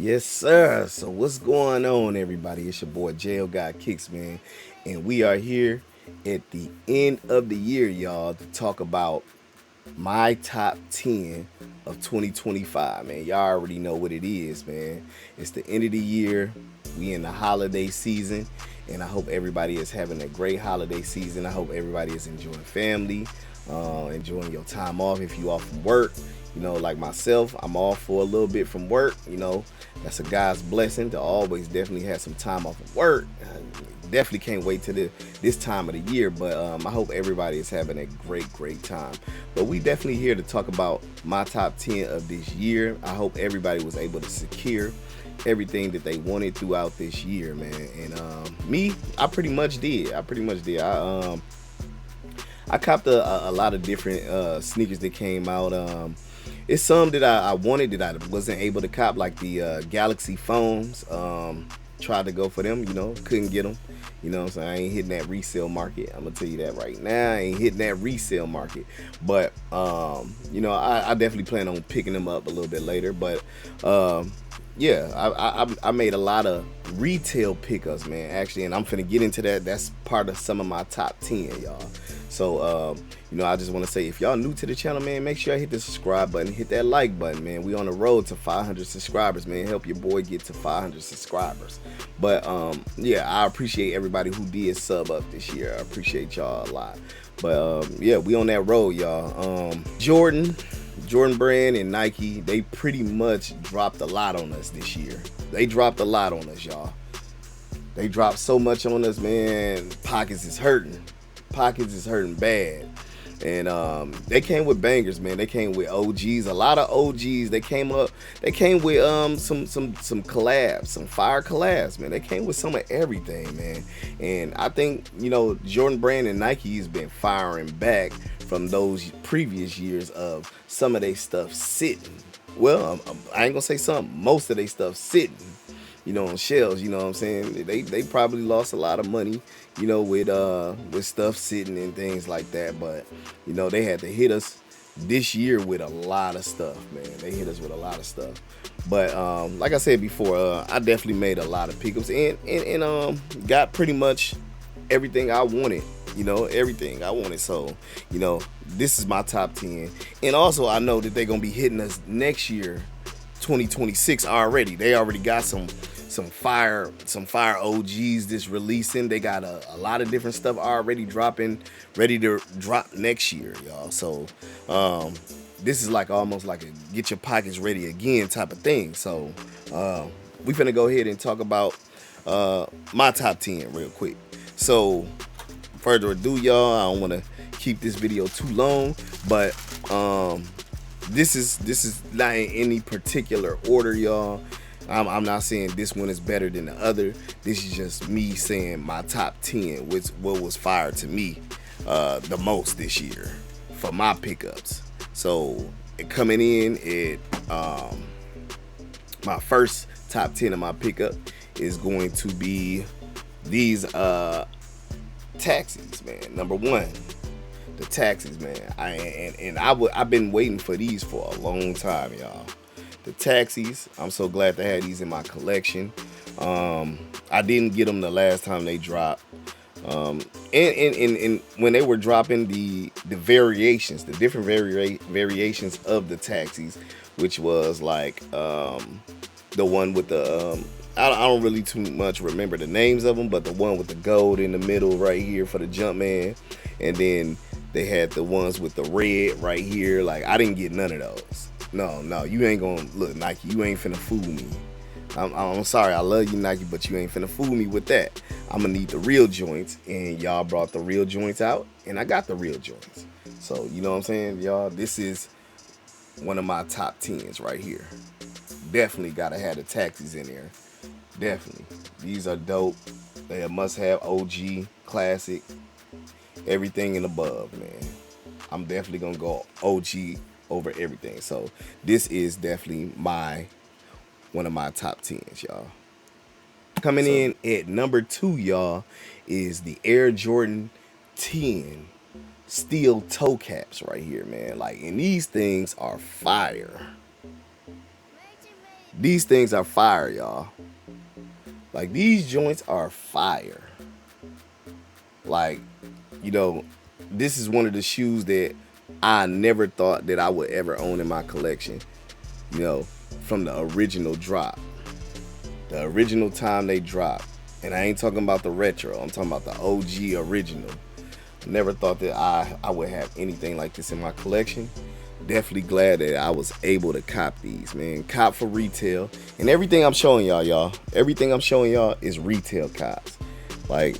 Yes, sir. So what's going on, everybody? It's your boy Jail Guy Kicks, man, and we are here at the end of the year, y'all, to talk about my top 10 of 2025, man. Y'all already know what it is, man. It's the end of the year. We in the holiday season, and I hope everybody is having a great holiday season. I hope everybody is enjoying family, enjoying your time off if you off from work. Like myself, I'm off for a little bit from work. That's a God's blessing to always definitely have some time off of work. Definitely can't wait to this time of the year, but I hope everybody is having a great time. But we definitely here to talk about my top 10 of this year. I hope everybody was able to secure everything that they wanted throughout this year, man. And me, I pretty much did. I copped a lot of different sneakers that came out. It's some that I wanted that I wasn't able to cop, like the Galaxy phones. Tried to go for them, couldn't get them. So I ain't hitting that resale market. I'm gonna tell you that right now. I ain't hitting that resale market. But I definitely plan on picking them up a little bit later. But yeah, I made a lot of retail pickups, man, actually, and I'm finna get into that. That's part of some of my top 10, y'all. So I just want to say, if y'all new to the channel, man, make sure I hit the subscribe button, hit that like button, man. We on the road to 500 subscribers, man. Help your boy get to 500 subscribers. But yeah, I appreciate everybody who did sub up this year. I appreciate y'all a lot. But yeah, we on that road, y'all. Jordan Brand and Nike, they pretty much dropped a lot on us this year. They dropped a lot on us, y'all. They dropped so much on us, man. Pockets is hurting. Pockets is hurting bad. And they came with bangers, man. They came with OGs, a lot of OGs. They came with some collabs, some fire collabs, man. They came with some of everything, man. And I think Jordan Brand and Nike has been firing back from those previous years of some of their stuff sitting. Well, I ain't gonna say some. Most of their stuff sitting, on shelves. You know what I'm saying? They probably lost a lot of money, with stuff sitting and things like that. But they had to hit us this year with a lot of stuff, man. They hit us with a lot of stuff. But like I said before, I definitely made a lot of pickups and got pretty much everything I wanted. Everything I wanted. So, this is my top 10. And also, I know that they're gonna be hitting us next year, 2026 already. They already got some fire OGs that's releasing. They got a lot of different stuff already dropping, ready to drop next year, y'all. So this is like almost like a get your pockets ready again type of thing. So we finna go ahead and talk about my top 10 real quick. So further ado, y'all, I don't want to keep this video too long, but this is not in any particular order, y'all. I'm not saying this one is better than the other. This is just me saying my top 10, which what was fire to me the most this year for my pickups. So coming in at my first top 10 of my pickup is going to be these taxis, man. Number one, the taxis, man. I've been waiting for these for a long time, y'all. The taxis, I'm so glad to have these in my collection. I didn't get them the last time they dropped. And when they were dropping the variations, the different variations of the taxis, which was like the one with the I don't really too much remember the names of them, but the one with the gold in the middle right here for the Jumpman, and then they had the ones with the red right here. Like, I didn't get none of those. No, you ain't gonna look, Nike. You ain't finna fool me. I'm sorry, I love you, Nike, but you ain't finna fool me with that. I'm gonna need the real joints, and y'all brought the real joints out, and I got the real joints. So you know what I'm saying, y'all. This is one of my top 10s right here. Definitely gotta have the taxis in there. Definitely, these are dope. They a must-have, OG, classic, everything and above, man. I'm definitely gonna go OG over everything. So this is definitely one of my top 10s, y'all. Coming in at number 2, y'all, is the Air Jordan 10 steel toe caps right here, man. Like, and these things are fire. These things are fire, y'all. Like these joints are fire. Like, you know, this is one of the shoes that I never thought that I would ever own in my collection. You know, from the original drop, the original time they dropped. And I ain't talking about the retro. I'm talking about the OG original. Never thought that I would have anything like this in my collection. Definitely glad that I was able to cop these, man. Cop for retail. And everything I'm showing y'all, everything I'm showing y'all is retail cops. Like,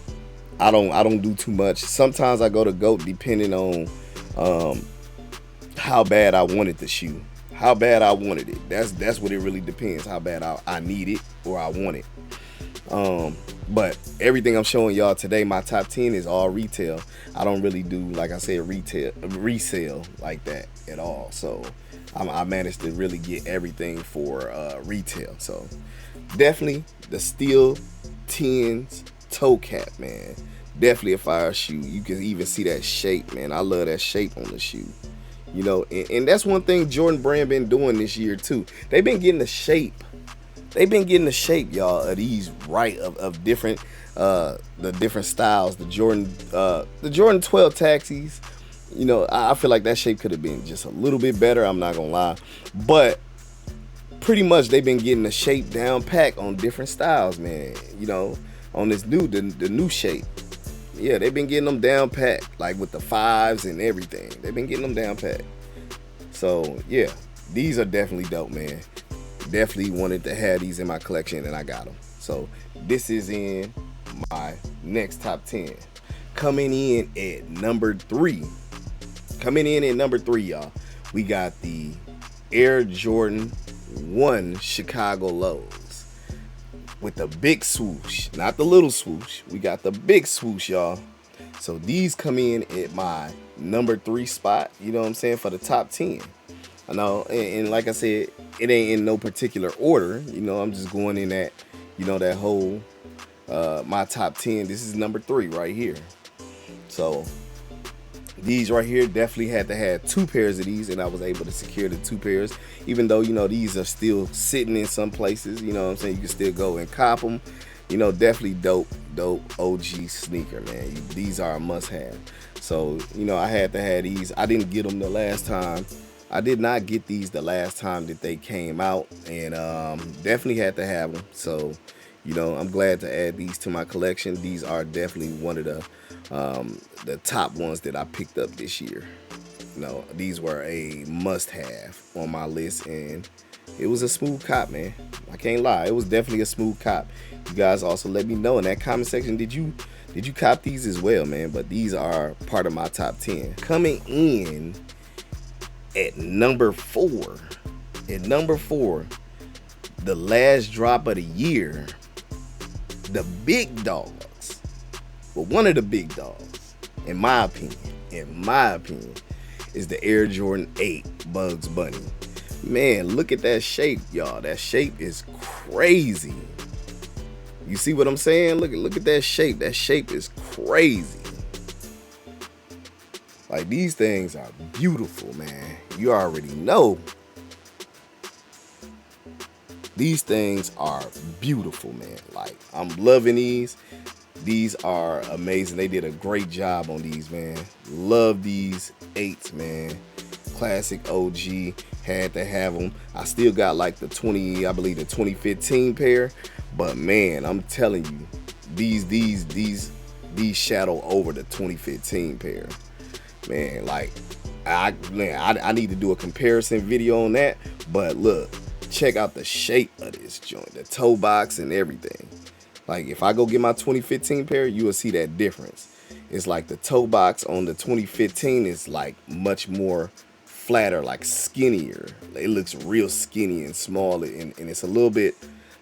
I don't do too much. Sometimes I go to GOAT depending on how bad I wanted the shoe. How bad I wanted it. That's what it really depends. How bad I need it or I want it. But everything I'm showing y'all today, my top 10 is all retail. I don't really do, like I said, resale like that at all. So I managed to really get everything for retail. So definitely the Steel 10s toe cap, man. Definitely a fire shoe. You can even see that shape, man. I love that shape on the shoe. You know, and that's one thing Jordan Brand been doing this year too. They've been getting the shape. They've been getting the shape, y'all, of these of different the different styles. The Jordan 12 taxis. You know, I feel like that shape could have been just a little bit better. I'm not gonna lie, but pretty much they've been getting the shape down pack on different styles, man. You know, on this the new shape. Yeah, they've been getting them down pat, like with the fives and everything. They've been getting them down pat. So yeah, these are definitely dope, man. Definitely wanted to have these in my collection, and I got them. So this is in my next top 10. Coming in at number 3. Coming in at number 3, y'all. We got the Air Jordan 1 Chicago Lows with the big swoosh, not the little swoosh. We got the big swoosh, y'all. So these come in at my number 3 spot, you know what I'm saying, for the top 10. I know, and like I said, it ain't in no particular order. You know, I'm just going in that, you know, that whole my top 10. This is number 3 right here. So these right here definitely had to have 2 pairs of these, and I was able to secure the 2 pairs. Even though, you know, these are still sitting in some places, you know what I'm saying, you can still go and cop them. You know, definitely dope OG sneaker, man. These are a must-have. So, you know, I had to have these. I didn't get them the last time. I did not get these the last time that they came out, and definitely had to have them. So, you know, I'm glad to add these to my collection. These are definitely one of the top ones that I picked up this year. You know, these were a must-have on my list, and it was a smooth cop, man. I can't lie, it was definitely a smooth cop. You guys also let me know in that comment section, did you cop these as well, man? But these are part of my top 10. Coming in at number 4. At number 4, the last drop of the year, the big dogs. Well, one of the big dogs, in my opinion, is the Air Jordan 8 Bugs Bunny. Man, look at that shape, y'all. That shape is crazy. You see what I'm saying? Look at that shape. That shape is crazy. Like, these things are beautiful, man. You already know. These things are beautiful, man. Like, I'm loving these. These are amazing. They did a great job on these, man. Love these 8s, man. Classic OG. Had to have them. I still got like the 2015 pair. But man, I'm telling you, these shadow over the 2015 pair. Man, like, I need to do a comparison video on that. But look, check out the shape of this joint, the toe box and everything. Like, if I go get my 2015 pair, you will see that difference. It's like the toe box on the 2015 is like much more flatter, like skinnier. It looks real skinny and small, and it's a little bit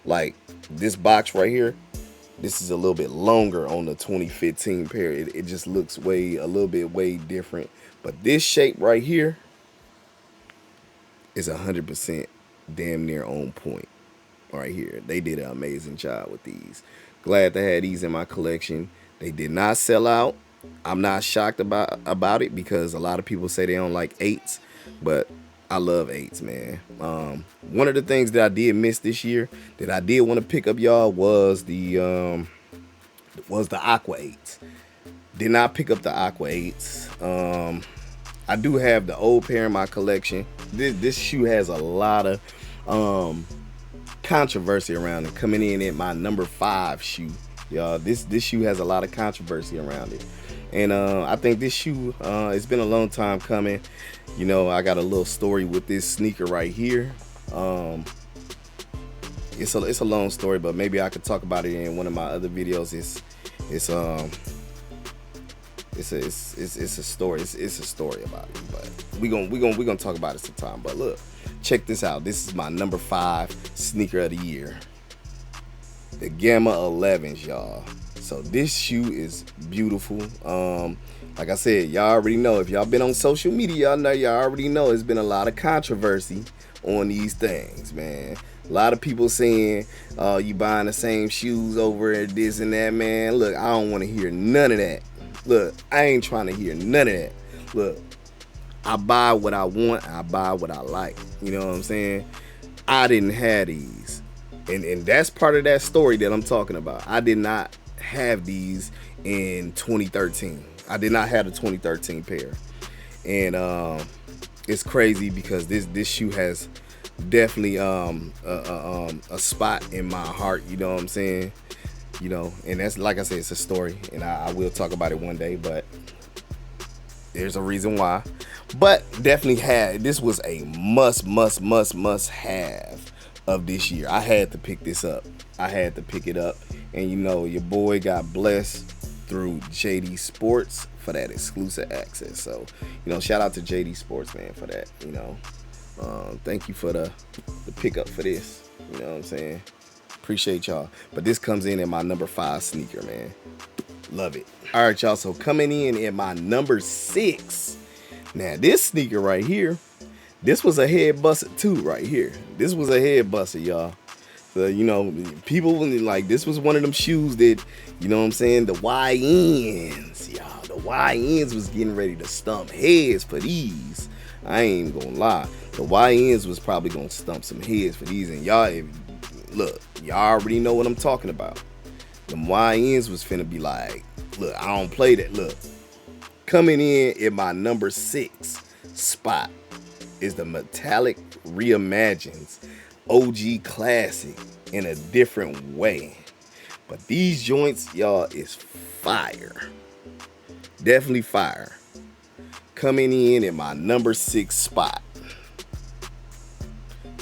like this box right here. This is a little bit longer on the 2015 pair. It just looks a little bit way different. But this shape right here is 100% damn near on point. Right here, they did an amazing job with these. Glad to have these in my collection. They did not sell out. I'm not shocked about it, because a lot of people say they don't like 8s, but I love eights, man. One of the things that I did miss this year that I did want to pick up, y'all, was the Aqua eights. Did not pick up the Aqua eights. I do have the old pair in my collection. This shoe has a lot of controversy around it. Coming in at my number 5 shoe, y'all. This shoe has a lot of controversy around it, and I think this shoe, it's been a long time coming. You know, I got a little story with this sneaker right here. It's a long story, but maybe I could talk about it in one of my other videos. It's a story. It's a story about it, but we gonna talk about it sometime. But look, check this out. This is my number 5 sneaker of the year, the Gamma 11s, y'all. So this shoe is beautiful. Like I said, y'all already know. If y'all been on social media, y'all already know it's been a lot of controversy on these things, man. A lot of people saying, you buying the same shoes over at this and that, man. Look, I don't want to hear none of that. Look, I ain't trying to hear none of that. Look, I buy what I want. I buy what I like. You know what I'm saying? I didn't have these. And that's part of that story that I'm talking about. I did not have these in 2013. I did not have the 2013 pair. And it's crazy because this shoe has definitely a spot in my heart. You know what I'm saying? You know, and that's, like I said, it's a story, and I will talk about it one day, but there's a reason why. But definitely this was a must have of this year. I had to pick this up. I had to pick it up. And you know, your boy got blessed through JD Sports for that exclusive access. So, you know, shout out to JD Sports, man, for that. You know, thank you for the pickup for this. You know what I'm saying? Appreciate y'all. But this comes in at my number 5 sneaker, man. Love it. All right, y'all. So coming in at my number 6. Now, this sneaker right here, this was a head buster too, right here. This was a head buster, y'all. So, you know, people, like, this was one of them shoes that, you know what I'm saying, the YNs, y'all. The YNs was getting ready to stump heads for these. I ain't gonna lie. The YNs was probably gonna stump some heads for these. And y'all, look, y'all already know what I'm talking about. Them YNs was finna be like, look, I don't play that. Look, coming in my number 6 spot is the Metallic Reimagined OG Classic in a different way. But these joints, y'all, is fire. Definitely fire. Coming in at my number 6 spot.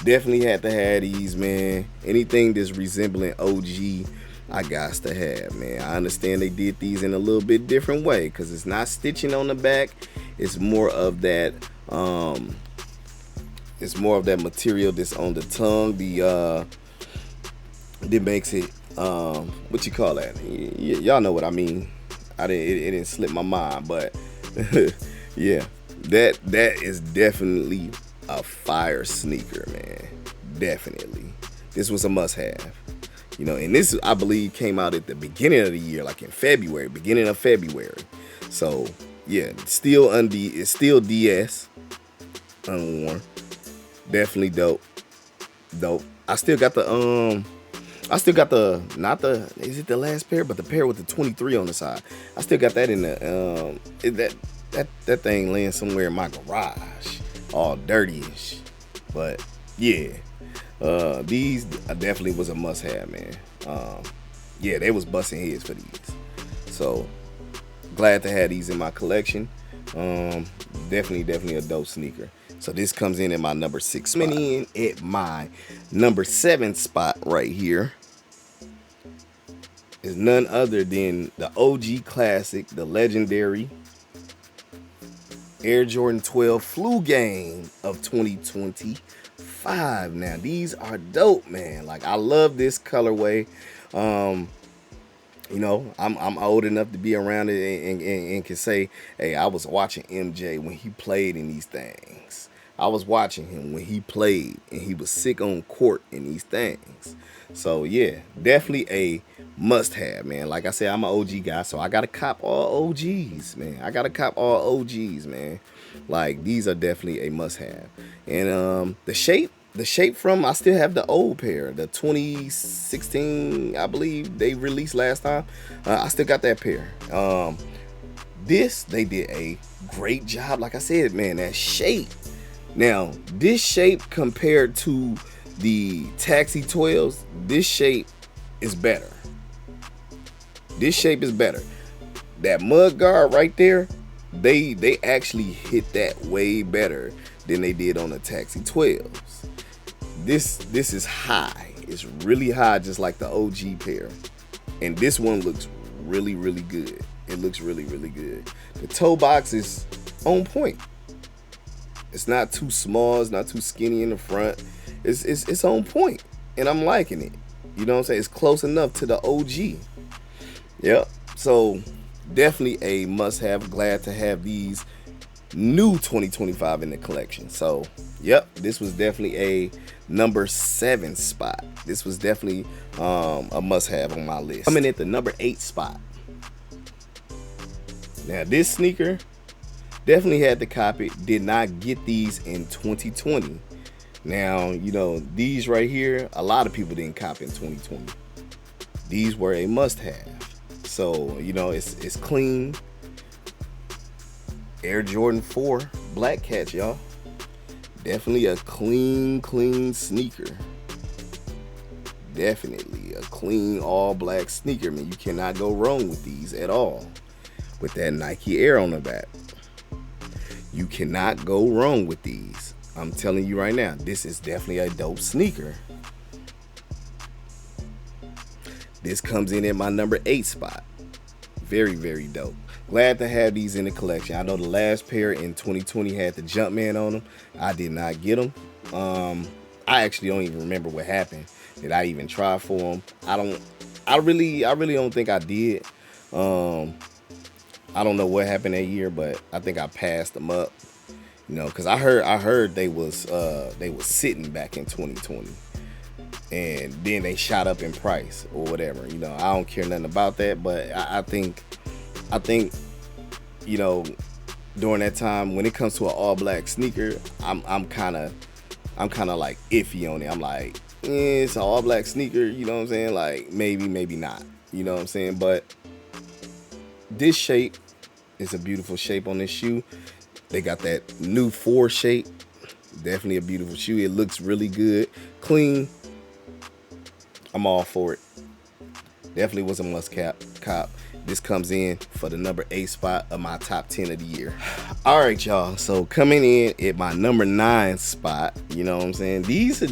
Definitely had to have these, man. Anything that's resembling OG, I got to have, man. I understand they did these in a little bit different way because it's not stitching on the back. It's more of that material that's on the tongue. That makes it what you call that? Y'all know what I mean. It didn't slip my mind, but yeah, that is definitely a fire sneaker, man. Definitely. This was a must-have. You know, and this, I believe, came out at the beginning of the year, like in February, beginning of February. So, yeah, it's still DS, unworn. Definitely dope. I still got not the, is it the last pair, but the pair with the 23 on the side. I still got that in the, that thing laying somewhere in my garage, all dirty-ish. But, yeah. These definitely was a must-have, man. Yeah, they was busting heads for these. So, glad to have these in my collection. Definitely a dope sneaker. So this comes in at my number 6 spot. Coming in at my number 7 spot right here is none other than the OG Classic, the legendary Air Jordan 12 Flu Game of 2025. Now, these are dope, man. Like, I love this colorway. You know, I'm old enough to be around it and can say, hey, I was watching MJ when he played in these things. I was watching him when he played and he was sick on court in these things. So, yeah, definitely a must-have, man. Like I said, I'm an OG guy, so I got to cop all OGs, man. I got to cop all OGs, man. Like these are definitely a must-have. And the shape from I still have the old pair, the 2016, I believe they released last time. I still got that pair. This they did a great job. Like I said, man, that shape. Now, this shape compared to the Taxi 12s, this shape is better. This shape is better. That mud guard right there, they actually hit that way better than they did on the Taxi 12s. This is high. It's really high, just like the OG pair. And this one looks really, really good. It looks really, really good. The toe box is on point. It's not too small. It's not too skinny in the front. It's on point, and I'm liking it. You know what I'm saying? It's close enough to the OG. Yep. So definitely a must-have. Glad to have these new 2025 in the collection. So yep, this was definitely a number 7 spot. This was definitely a must-have on my list. Coming at the number 8 spot. Now this sneaker, definitely had to cop it. Did not get these in 2020. Now, you know, these right here, a lot of people didn't cop in 2020. These were a must-have. So, you know, it's clean. Air Jordan 4 Black Cats, y'all. Definitely a clean sneaker. Definitely a clean all black sneaker. I mean, you cannot go wrong with these at all. With that Nike Air on the back. You cannot go wrong with these. I'm telling you right now, this is definitely a dope sneaker. This comes in at my number 8 spot. Very, very dope. Glad to have these in the collection. I know the last pair in 2020 had the Jumpman on them. I did not get them. I actually don't even remember what happened. Did I even try for them? I really don't think I did. I don't know what happened that year, but I think I passed them up. You know, because I heard they was sitting back in 2020, and then they shot up in price or whatever. You know, I don't care nothing about that, but I think, you know, during that time when it comes to an all black sneaker, I'm kind of like iffy on it. I'm like, it's an all black sneaker. You know what I'm saying? Like maybe not. You know what I'm saying? But this shape is a beautiful shape on this shoe. They got that new 4 shape. Definitely a beautiful shoe. It looks really good. Clean. I'm all for it. Definitely was a must cop. This comes in for the number 8 spot of my top 10 of the year. All right, y'all. So coming in at my number 9 spot, you know what I'm saying? These are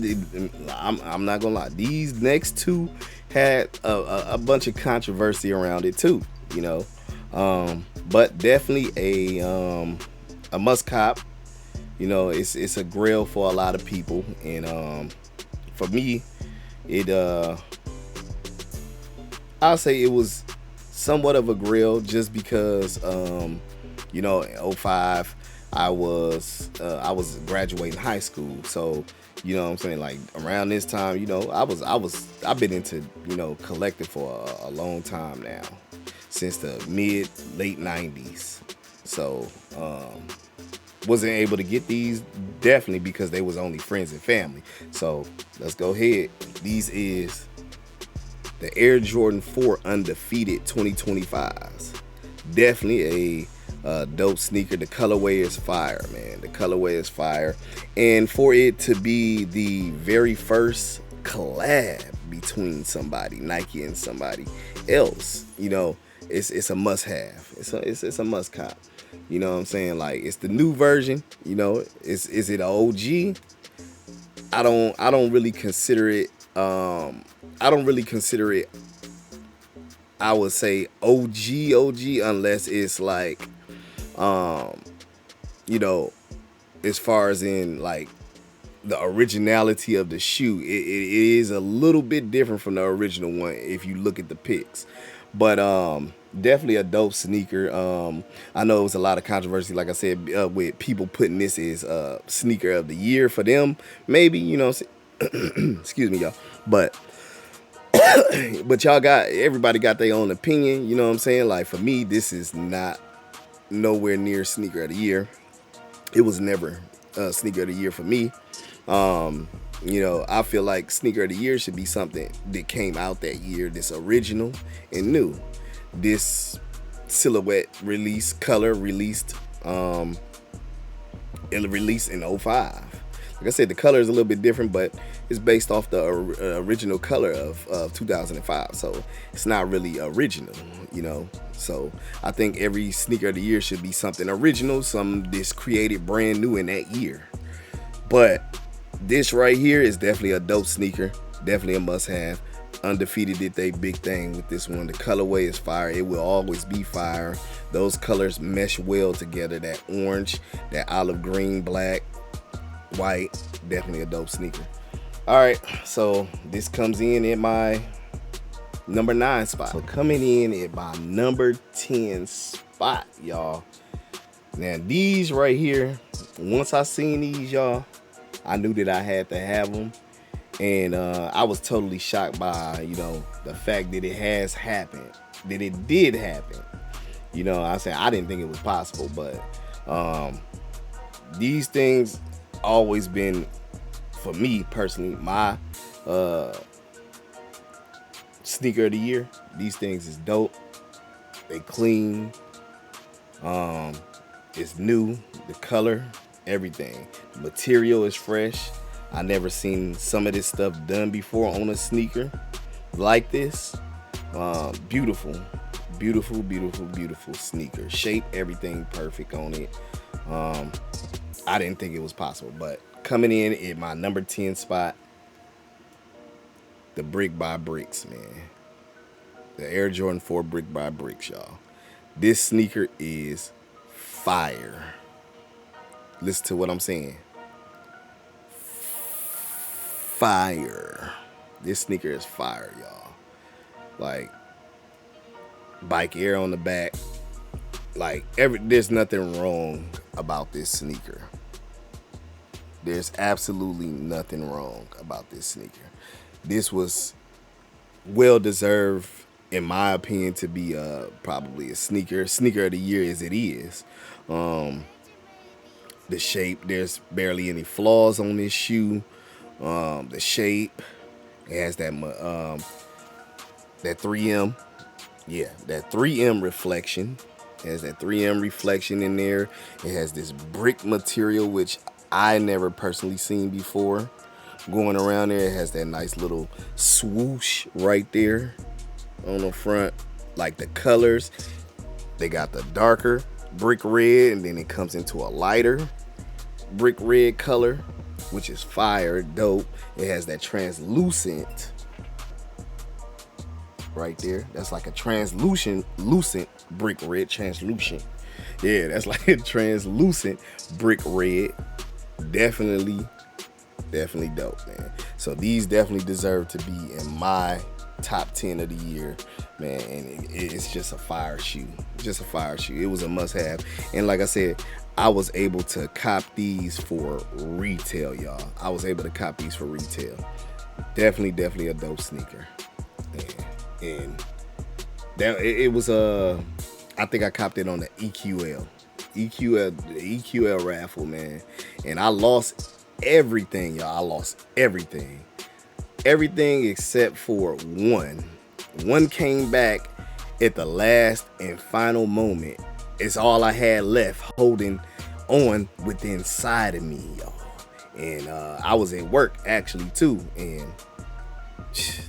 I'm not gonna lie. These next two had a bunch of controversy around it too, you know. But definitely a must cop. You know, it's a grail for a lot of people, and for me, I'll say it was somewhat of a grail just because you know, in 05 I was graduating high school, so you know what I'm saying, like around this time, you know, I've been into, you know, collecting for a long time now, since the late 90s. So wasn't able to get these definitely because they was only friends and family. So let's go ahead. These is the Air Jordan 4 Undefeated 2025s. Definitely a dope sneaker. The colorway is fire, man. The colorway is fire. And for it to be the very first collab between somebody, Nike and somebody else, you know, it's a must have. It's a must cop. You know what I'm saying? Like, it's the new version, you know. Is it an OG? I don't really consider it I would say OG unless it's like you know, as far as in like the originality of the shoe, it is a little bit different from the original one if you look at the pics. But definitely a dope sneaker. I know it was a lot of controversy, like I said, with people putting this as sneaker of the year for them. Maybe, you know, excuse me, y'all. But everybody got their own opinion. You know what I'm saying? Like, for me, this is not nowhere near sneaker of the year. it was never sneaker of the year for me. You know, I feel like sneaker of the year should be something that came out that year, this original and new. This silhouette release, color released, it released in '05. Like I said, the color is a little bit different, but it's based off the original color of 2005. So it's not really original, you know. So I think every sneaker of the year should be something original, something that's created brand new in that year. But this right here is definitely a dope sneaker, definitely a must-have. Undefeated did they big thing with this one. The colorway is fire. It will always be fire. Those colors mesh well together. That orange, that olive green, black, white, definitely a dope sneaker. All right, so this comes in at my number 9 spot. So coming in at my number 10 spot, y'all. Now these right here, once I seen these, y'all, I knew that I had to have them. And I was totally shocked by, you know, the fact that it has happened, that it did happen. You know, I said I didn't think it was possible, but these things always been, for me personally, my sneaker of the year. These things is dope. They clean. It's new. The color, everything. The material is fresh. I never seen some of this stuff done before on a sneaker like this. Beautiful, beautiful, beautiful, beautiful sneaker. Shape, everything perfect on it. I didn't think it was possible, but coming in at my number 10 spot, the Brick by Bricks, man. The Air Jordan 4 Brick by Bricks, y'all. This sneaker is fire. Listen to what I'm saying. Fire. This sneaker is fire, y'all. Like, bike air on the back. Like, there's nothing wrong about this sneaker. There's absolutely nothing wrong about this sneaker. This was well deserved, in my opinion, to be probably a sneaker of the year as it is. The shape, there's barely any flaws on this shoe. The shape, it has that 3M, yeah, that 3M reflection. It has that 3M reflection in there. It has this brick material, which I never personally seen before. Going around there, it has that nice little swoosh right there on the front. Like the colors, they got the darker brick red, and then it comes into a lighter brick red color, which is fire, dope. It has that translucent right there. That's like a translucent brick red. Translucent. Yeah, that's like a translucent brick red. Definitely dope, man. So these definitely deserve to be in my top 10 of the year, man. And it's just a fire shoe. Just a fire shoe. It was a must-have. And like I said, I was able to cop these for retail, y'all. I was able to cop these for retail. Definitely a dope sneaker. And that it was I think I copped it on the EQL raffle, man. And I lost everything, y'all. I lost everything except for one. One came back at the last and final moment. It's all I had left holding on with inside of me, y'all. And I was at work actually too, and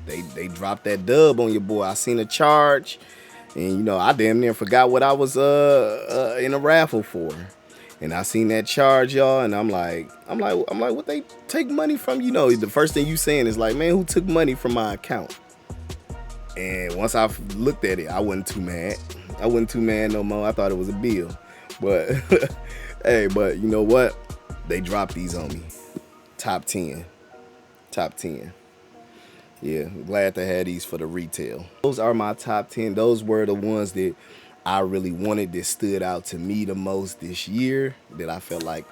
they dropped that dub on your boy. I seen a charge, and you know, I damn near forgot what I was in a raffle for. And I seen that charge, y'all, and I'm like, what they take money from? You know, the first thing you saying is like, man, who took money from my account? And once I looked at it, I wasn't too mad. I wasn't too mad no more. I thought it was a bill. But hey, but you know what? They dropped these on me. Top 10. Yeah, I'm glad to have these for the retail. Those are my top 10. Those were the ones that I really wanted, that stood out to me the most this year, that I felt like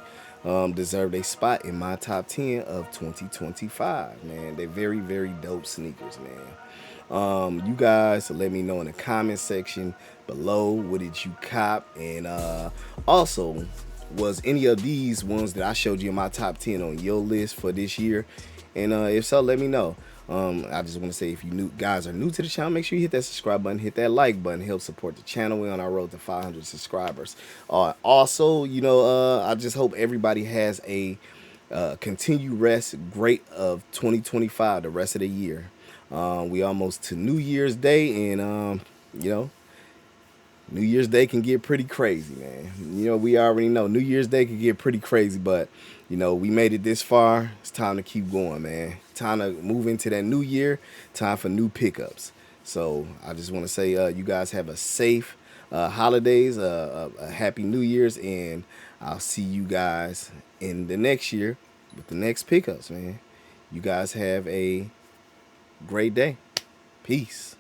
deserved a spot in my top 10 of 2025, man. They're very dope sneakers, man. You guys let me know in the comment section below, what did you cop? And also, was any of these ones that I showed you in my top 10 on your list for this year? And if so, let me know. I just want to say, if you guys are new to the channel, make sure you hit that subscribe button, hit that like button, help support the channel. We're on our road to 500 subscribers. Also, I just hope everybody has a continued rest, great of 2025, the rest of the year. We almost to New Year's Day, and New Year's Day can get pretty crazy, man. We already know New Year's Day can get pretty crazy, but we made it this far. It's time to keep going, man. Time to move into that new year. Time for new pickups. So I just want to say, you guys have a safe holidays, a happy New Year's, and I'll see you guys in the next year with the next pickups, man. You guys have a great day. Peace.